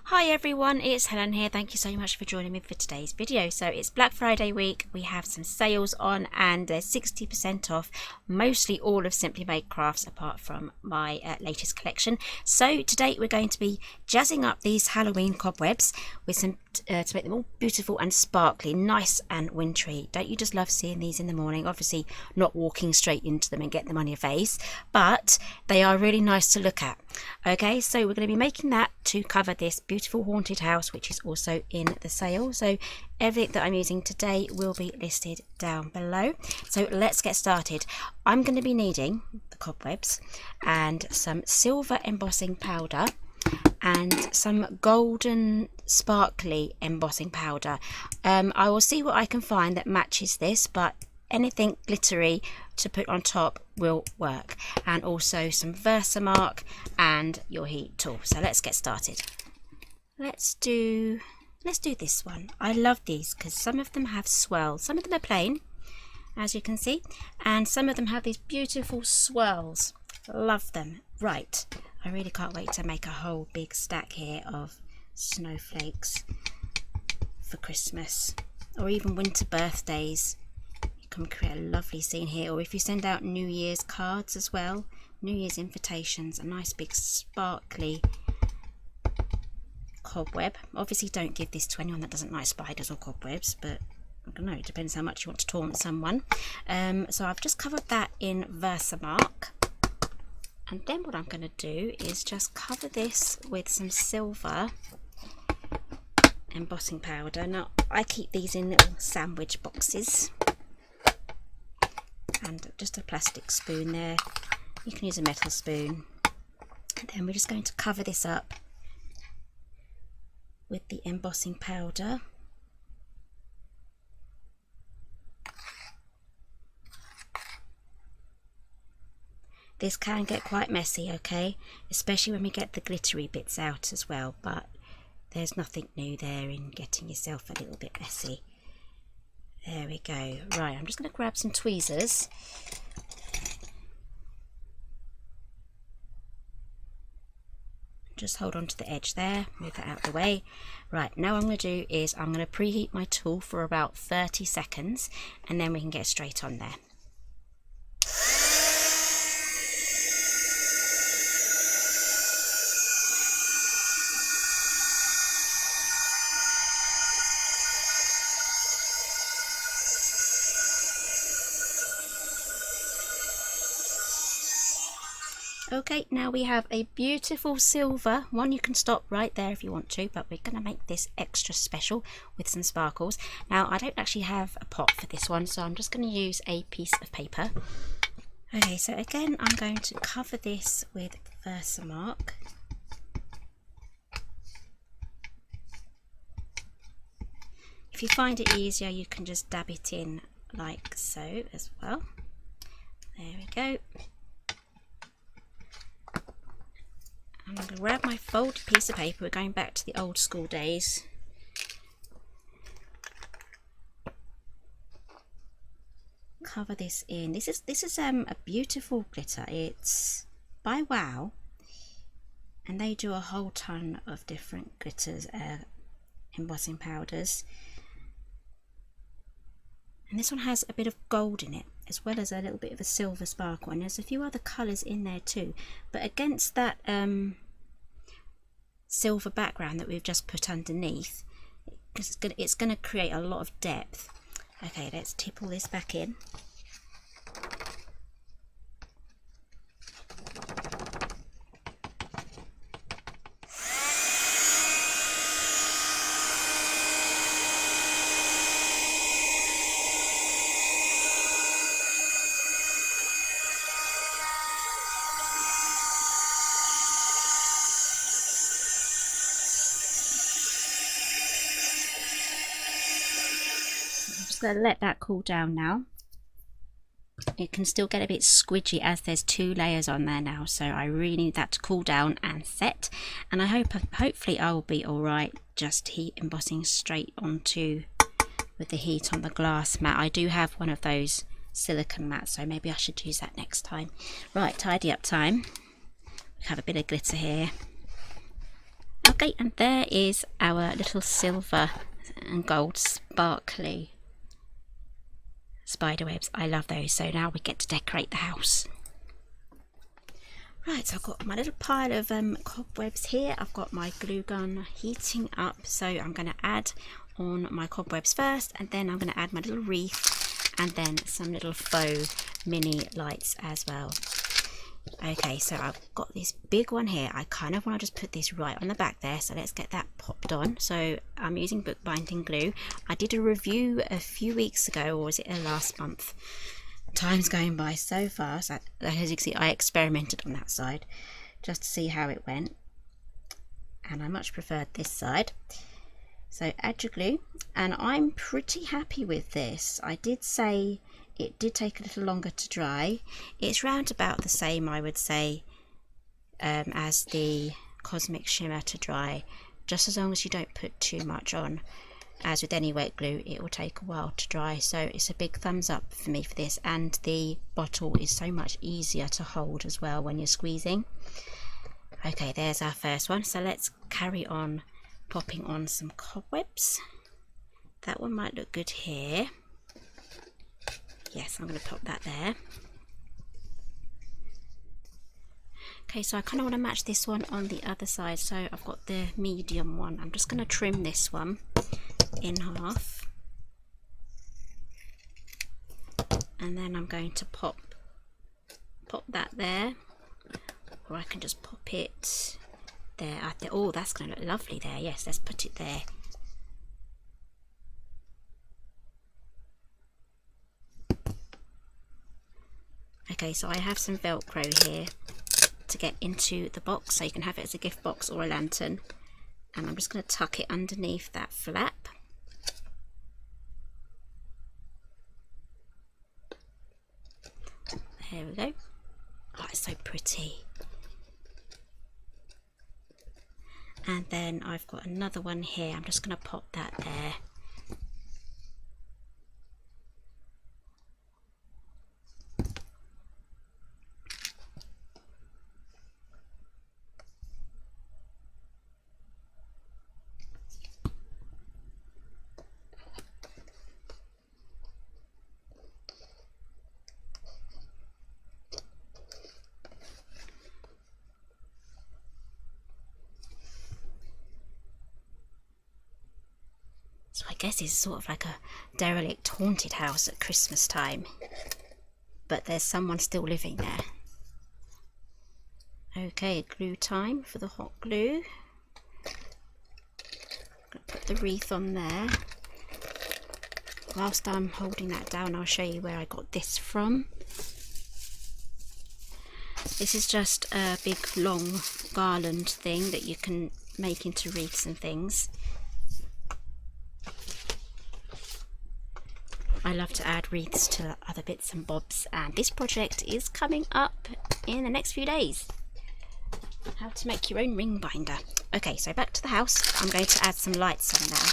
Hi everyone, it's Helen here. Thank you so much for joining me for today's video. So it's Black Friday week. We have some sales on and there's 60% off mostly all of Simply Made Crafts apart from my latest collection. So today we're going to be jazzing up these Halloween cobwebs with some to make them all beautiful and sparkly, nice and wintry. Don't you just love seeing these in the morning? Obviously not walking straight into them and getting them on your face, but they are really nice to look at. Okay, so we're going to be making that to cover this beautiful haunted house, which is also in the sale. So everything that I'm using today will be listed down below. So let's get started. I'm going to be needing the cobwebs and some silver embossing powder and some golden sparkly embossing powder. I will see what I can find that matches this, but anything glittery to put on top will work, and also some Versamark and your heat tool. So let's get started. Let's do this one. I love these because some of them have swirls, some of them are plain as you can see, and some of them have these beautiful swirls. Love them. Right, I really can't wait to make a whole big stack here of snowflakes for Christmas or even winter birthdays. Can create a lovely scene here, or if you send out New Year's cards as well, New Year's invitations, a nice big sparkly cobweb. Obviously don't give this to anyone that doesn't like spiders or cobwebs, but I don't know, it depends how much you want to taunt someone. So I've just covered that in Versamark, and then what I'm going to do is just cover this with some silver embossing powder. Now I keep these in little sandwich boxes, and just a plastic spoon there. You can use a metal spoon. And then we're just going to cover this up with the embossing powder. This can get quite messy, okay, especially when we get the glittery bits out as well, but there's nothing new there in getting yourself a little bit messy. There we go. Right, I'm just going to grab some tweezers. Just hold on to the edge there, move that out of the way. Right, now what I'm going to do is I'm going to preheat my tool for about 30 seconds and then we can get straight on there. Okay, now we have a beautiful silver one. You can stop right there if you want to, but we're going to make this extra special with some sparkles. Now I don't actually have a pot for this one, so I'm just going to use a piece of paper. Okay, so again I'm going to cover this with Versamark. If you find it easier, you can just dab it in like so as well. There we go. I'm going to grab my folded piece of paper. We're going back to the old school days. Cover this in. This is a beautiful glitter. It's by Wow, and they do a whole ton of different glitters, embossing powders. And this one has a bit of gold in it, as well as a little bit of a silver sparkle, and there's a few other colours in there too, but against that silver background that we've just put underneath, it's going to create a lot of depth. Okay, let's tip all this back in. Going to let that cool down now. It can still get a bit squidgy as there's 2 layers on there now, so I really need that to cool down and set, and I hopefully I will be alright just heat embossing straight onto with the heat on the glass mat. I do have one of those silicone mats, so maybe I should use that next time. Right, tidy up time. We have a bit of glitter here. Okay, and there is our little silver and gold sparkly spider webs. I love those. So now we get to decorate the house. Right, so I've got my little pile of cobwebs here. I've got my glue gun heating up, so I'm going to add on my cobwebs first, and then I'm going to add my little wreath and then some little faux mini lights as well. Okay, so I've got this big one here. I kind of want to just put this right on the back there, so let's get that popped on. So I'm using bookbinding glue. I did a review a few weeks ago, or was it last month? Time's going by so fast. As you can see, I experimented on that side just to see how it went, and I much preferred this side. So add your glue, and I'm pretty happy with this. I did say it did take a little longer to dry. It's round about the same, I would say, as the Cosmic Shimmer to dry, just as long as you don't put too much on. As with any wet glue, it will take a while to dry, so it's a big thumbs up for me for this. And the bottle is so much easier to hold as well when you're squeezing. Okay, there's our first one, so let's carry on popping on some cobwebs. That one might look good here. Yes, I'm going to pop that there. Okay, so I kind of want to match this one on the other side, so I've got the medium one. I'm just going to trim this one in half, and then I'm going to pop that there, or I can just pop it there. Oh, that's going to look lovely there. Yes, let's put it there. Okay, so I have some Velcro here to get into the box, so you can have it as a gift box or a lantern, and I'm just going to tuck it underneath that flap. There we go. Oh, it's so pretty. And then I've got another one here. I'm just going to pop that there. So I guess it's sort of like a derelict haunted house at Christmas time, but there's someone still living there. Okay, glue time for the hot glue. I'm going to put the wreath on there. Whilst I'm holding that down, I'll show you where I got this from. This is just a big long garland thing that you can make into wreaths and things. I love to add wreaths to other bits and bobs, and this project is coming up in the next few days. How to make your own ring binder. Okay, so back to the house. I'm going to add some lights on now.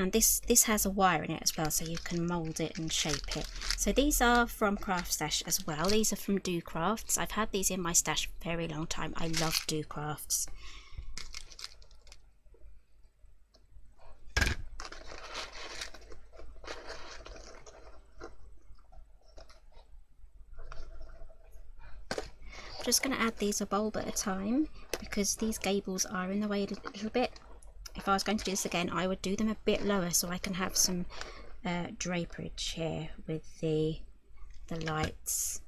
And this has a wire in it as well, so you can mould it and shape it. So these are from Craft Stash as well. These are from Docrafts. I've had these in my stash for a very long time. I love Docrafts. Just going to add these a bulb at a time because these gables are in the way a little bit. If I was going to do this again, I would do them a bit lower so I can have some draperage here with the lights.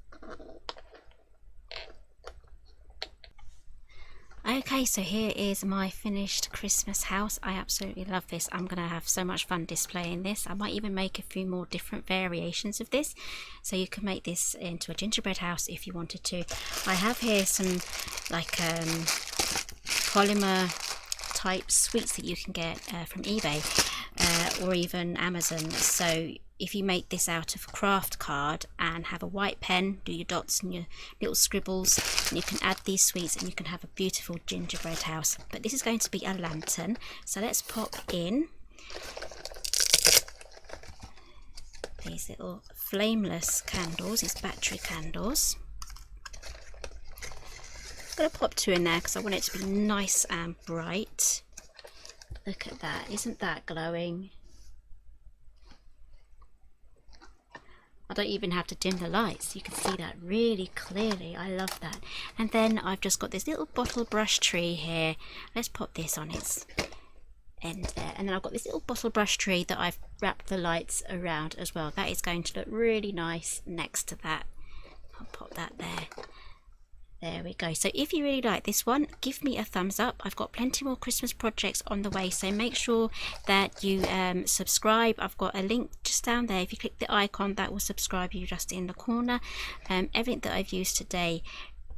Okay, so here is my finished Christmas house. I absolutely love this. I'm going to have so much fun displaying this. I might even make a few more different variations of this. So you can make this into a gingerbread house if you wanted to. I have here some like polymer type sweets that you can get from eBay or even Amazon. So if you make this out of a craft card and have a white pen, do your dots and your little scribbles, and you can add these sweets and you can have a beautiful gingerbread house. But this is going to be a lantern, so let's pop in these little flameless candles, these battery candles. going to pop 2 in there because I want it to be nice and bright. Look at that, isn't that glowing? I don't even have to dim the lights, you can see that really clearly. I love that. And then I've just got this little bottle brush tree here. Let's pop this on its end there, and then I've got this little bottle brush tree that I've wrapped the lights around as well. That is going to look really nice next to that. I'll pop that there. There we go. So if you really like this one, give me a thumbs up. I've got plenty more Christmas projects on the way, so make sure that you subscribe. I've got a link just down there. If you click the icon, that will subscribe you just in the corner. Everything that I've used today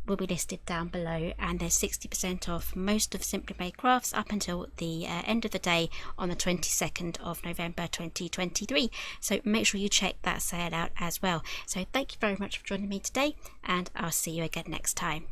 will be listed down below, and there's 60% off most of Simply Made Crafts up until the end of the day on the 22nd of November 2023. So make sure you check that sale out as well. So thank you very much for joining me today, and I'll see you again next time.